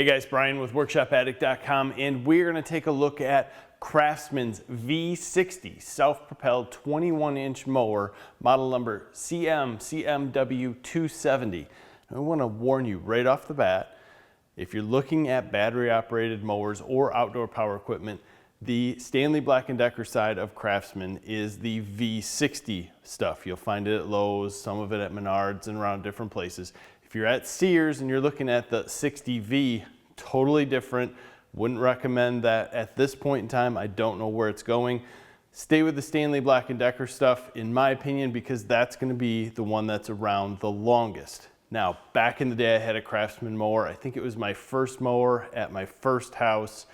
Hey guys, Brian with WorkshopAddict.com, and we're going to take a look at CRAFTSMAN's V60 self-propelled 21-inch mower, model number CMCMW270. I want to warn you right off the bat, if you're looking at battery-operated mowers or outdoor power equipment, the Stanley Black and Decker side of CRAFTSMAN is the V60 stuff. You'll find it at Lowe's, some of it at Menards and around different places. If you're at Sears and you're looking at the 60V, totally different. Wouldn't recommend that at this point in time. I don't know where it's going. Stay with the Stanley Black and Decker stuff, in my opinion, because that's going to be the one that's around the longest. Now, back in the day, I had a CRAFTSMAN mower. I think it was my first mower at my first house.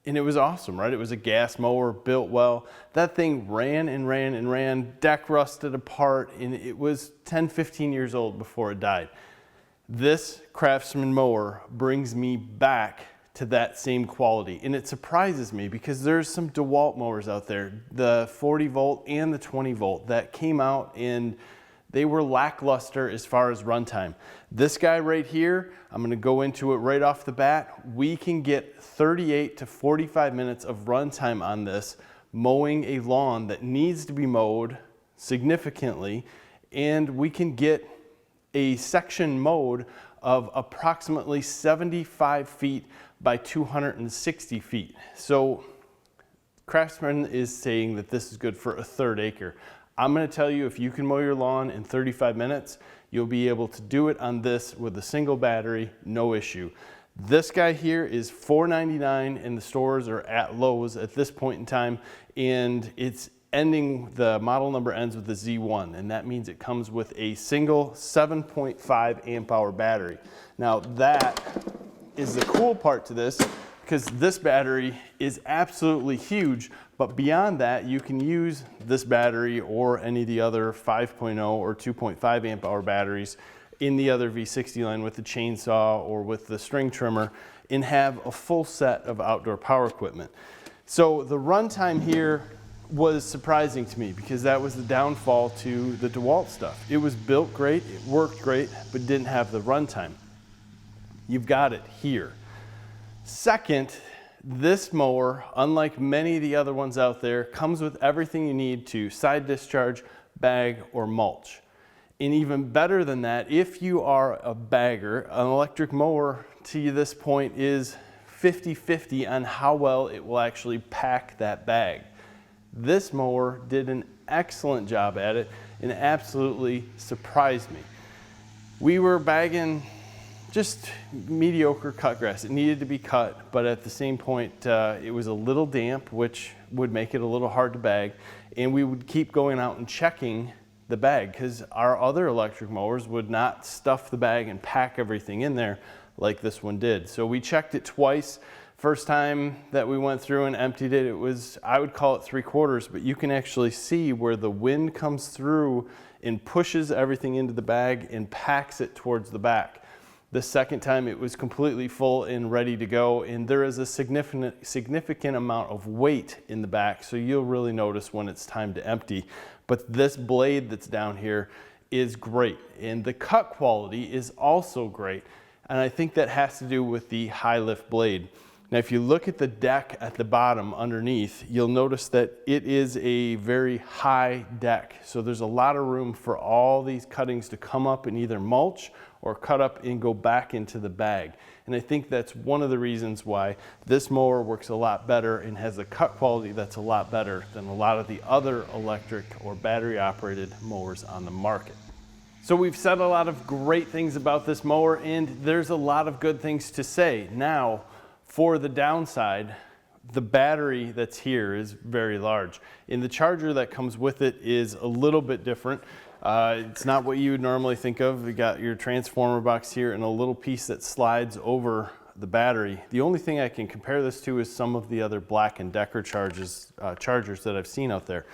And it was awesome, right? It was a gas mower, built well. That thing ran and ran and ran, deck rusted apart, and it was 10, 15 years old before it died. This CRAFTSMAN mower brings me back to that same quality. And it surprises me because there's some DEWALT mowers out there, the 40 volt and the 20 volt, that came out and they were lackluster as far as runtime. This guy right here, I'm gonna go into it right off the bat. We can get 38 to 45 minutes of runtime on this, mowing a lawn that needs to be mowed significantly, and we can get a section mowed of approximately 75 feet by 260 feet. So CRAFTSMAN is saying that this is good for a third acre. I'm going to tell you, if you can mow your lawn in 35 minutes, you'll be able to do it on this with a single battery, no issue. This guy here is $4.99 in the stores or at Lowe's at this point in time, and it's the model number ends with a Z1, and that means it comes with a single 7.5 amp hour battery. Now that is the cool part to this, because this battery is absolutely huge, but beyond that, you can use this battery or any of the other 5.0 or 2.5 amp hour batteries in the other V60 line with the chainsaw or with the string trimmer and have a full set of outdoor power equipment. So the runtime here was surprising to me because that was the downfall to the DEWALT stuff. It was built great, it worked great, but didn't have the runtime. You've got it here. Second, this mower, unlike many of the other ones out there, comes with everything you need to side discharge, bag, or mulch. And even better than that, if you are a bagger, an electric mower to this point is 50-50 on how well it will actually pack that bag. This mower did an excellent job at it and absolutely surprised me. We were bagging just mediocre cut grass. It needed to be cut, but at the same point, it was a little damp, which would make it a little hard to bag. And we would keep going out and checking the bag because our other electric mowers would not stuff the bag and pack everything in there like this one did. So we checked it twice. First time that we went through and emptied it, it was, I would call it 3/4, but you can actually see where the wind comes through and pushes everything into the bag and packs it towards the back. The second time it was completely full and ready to go, and there is a significant amount of weight in the back, so you'll really notice when it's time to empty. But this blade that's down here is great, and the cut quality is also great, and I think that has to do with the high lift blade. Now, if you look at the deck at the bottom underneath, you'll notice that it is a very high deck. So there's a lot of room for all these cuttings to come up and either mulch or cut up and go back into the bag. And I think that's one of the reasons why this mower works a lot better and has a cut quality that's a lot better than a lot of the other electric or battery operated mowers on the market. So we've said a lot of great things about this mower, and there's a lot of good things to say. Now, for the downside, the battery that's here is very large, and the charger that comes with it is a little bit different. It's not what you would normally think of. You got your transformer box here and a little piece that slides over the battery. The only thing I can compare this to is some of the other Black and Decker chargers that I've seen out there.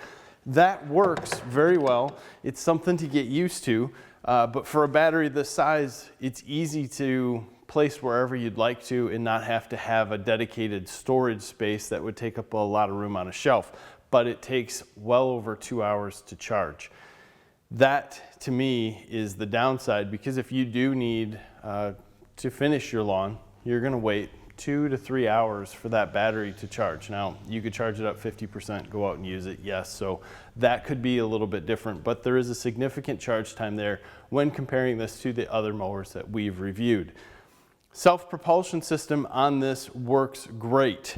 That works very well. It's something to get used to, but for a battery this size, it's easy to place wherever you'd like to and not have to have a dedicated storage space that would take up a lot of room on a shelf. But it takes well over 2 hours to charge. That to me is the downside, because if you do need to finish your lawn, you're gonna wait 2 to 3 hours for that battery to charge. Now, you could charge it up 50%, go out and use it, yes, so that could be a little bit different, but there is a significant charge time there when comparing this to the other mowers that we've reviewed. Self-propulsion system on this works great.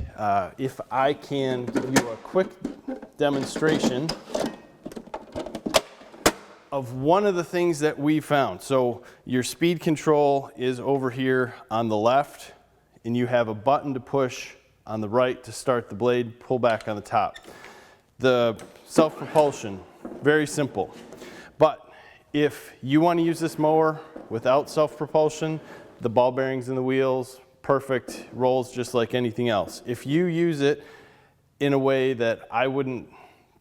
If I can give you a quick demonstration of one of the things that we found. So your speed control is over here on the left, and you have a button to push on the right to start the blade, pull back on the top. The self-propulsion, very simple. But if you want to use this mower without self-propulsion, the ball bearings in the wheels, perfect, rolls just like anything else. If you use it in a way that I wouldn't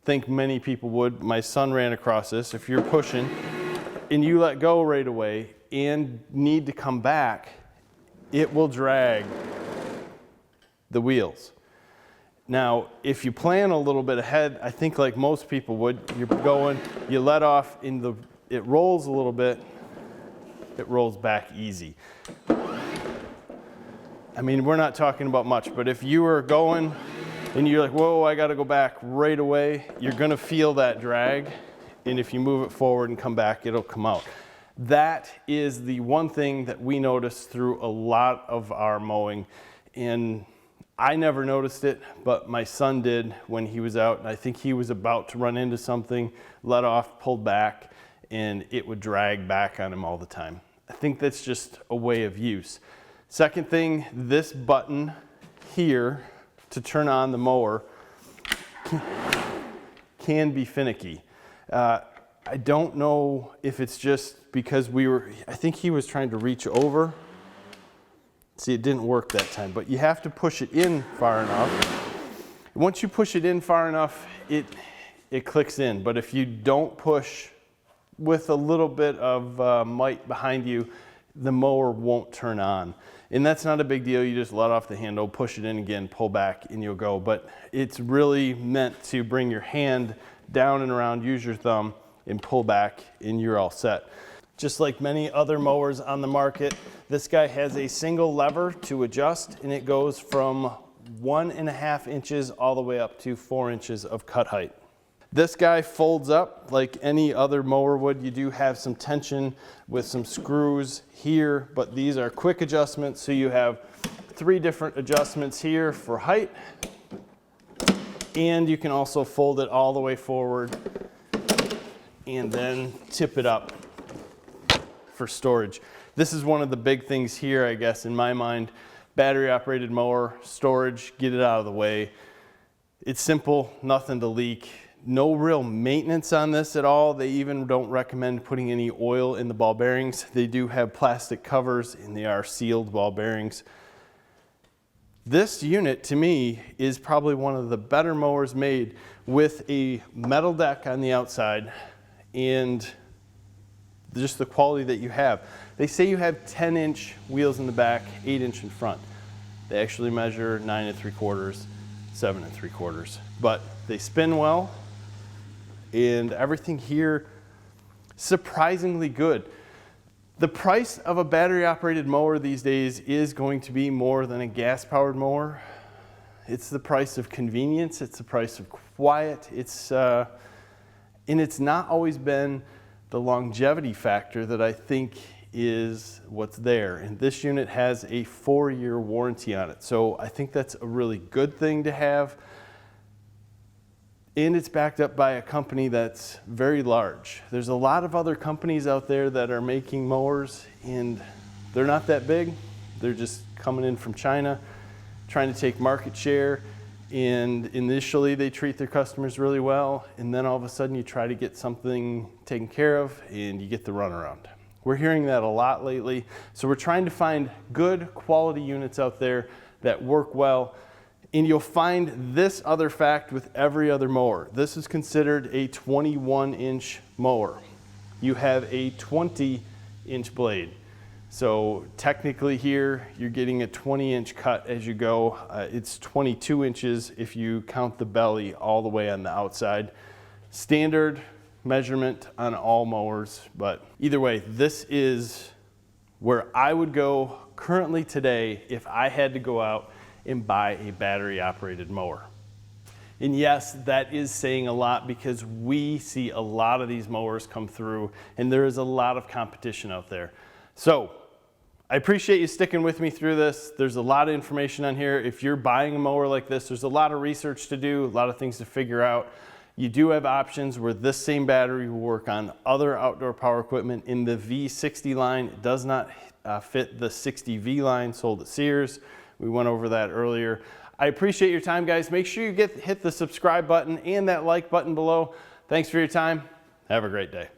think many people would, my son ran across this, if you're pushing and you let go right away and need to come back, it will drag the wheels. Now, if you plan a little bit ahead, I think like most people would, you're going, you let off, it rolls a little bit, it rolls back easy. I mean, we're not talking about much, but if you are going and you're like, whoa, I gotta go back right away, you're gonna feel that drag, and if you move it forward and come back, it'll come out. That is the one thing that we noticed through a lot of our mowing, and I never noticed it, but my son did when he was out, and I think he was about to run into something, let off, pulled back, and it would drag back on him all the time. I think that's just a way of use. Second thing, this button here to turn on the mower can be finicky. I don't know if it's just because I think he was trying to reach over. See, it didn't work that time, but you have to push it in far enough. Once you push it in far enough, it clicks in. But if you don't push with a little bit of might behind you, the mower won't turn on. And that's not a big deal. You just let off the handle, push it in again, pull back, and you'll go. But it's really meant to bring your hand down and around, use your thumb, and pull back, and you're all set. Just like many other mowers on the market, this guy has a single lever to adjust, and it goes from 1.5 inches all the way up to 4 inches of cut height. This guy folds up like any other mower would. You do have some tension with some screws here, but these are quick adjustments. So you have 3 different adjustments here for height, and you can also fold it all the way forward and then tip it up for storage. This is one of the big things here, I guess, in my mind. Battery operated mower, storage, get it out of the way. It's simple, nothing to leak. No real maintenance on this at all. They even don't recommend putting any oil in the ball bearings. They do have plastic covers and they are sealed ball bearings. This unit to me is probably one of the better mowers made with a metal deck on the outside and just the quality that you have. They say you have 10-inch wheels in the back, 8-inch in front. They actually measure 9 3/4, 7 3/4, but they spin well. And everything here surprisingly good. The price of a battery operated mower these days is going to be more than a gas powered mower. It's the price of convenience, it's the price of quiet, and it's not always been the longevity factor that I think is what's there. And this unit has a 4-year warranty on it. So I think that's a really good thing to have. And it's backed up by a company that's very large. There's a lot of other companies out there that are making mowers and they're not that big. They're just coming in from China, trying to take market share. And initially they treat their customers really well. And then all of a sudden you try to get something taken care of and you get the runaround. We're hearing that a lot lately. So we're trying to find good quality units out there that work well. And you'll find this other fact with every other mower. This is considered a 21-inch mower. You have a 20-inch blade. So technically here, you're getting a 20-inch cut as you go. It's 22 inches if you count the belly all the way on the outside. Standard measurement on all mowers, but either way, this is where I would go currently today if I had to go out and buy a battery operated mower. And yes, that is saying a lot because we see a lot of these mowers come through and there is a lot of competition out there. So I appreciate you sticking with me through this. There's a lot of information on here. If you're buying a mower like this, there's a lot of research to do, a lot of things to figure out. You do have options where this same battery will work on other outdoor power equipment. In the V60 line, it does not fit the 60V line sold at Sears. We went over that earlier. I appreciate your time, guys. Make sure you hit the subscribe button and that like button below. Thanks for your time. Have a great day.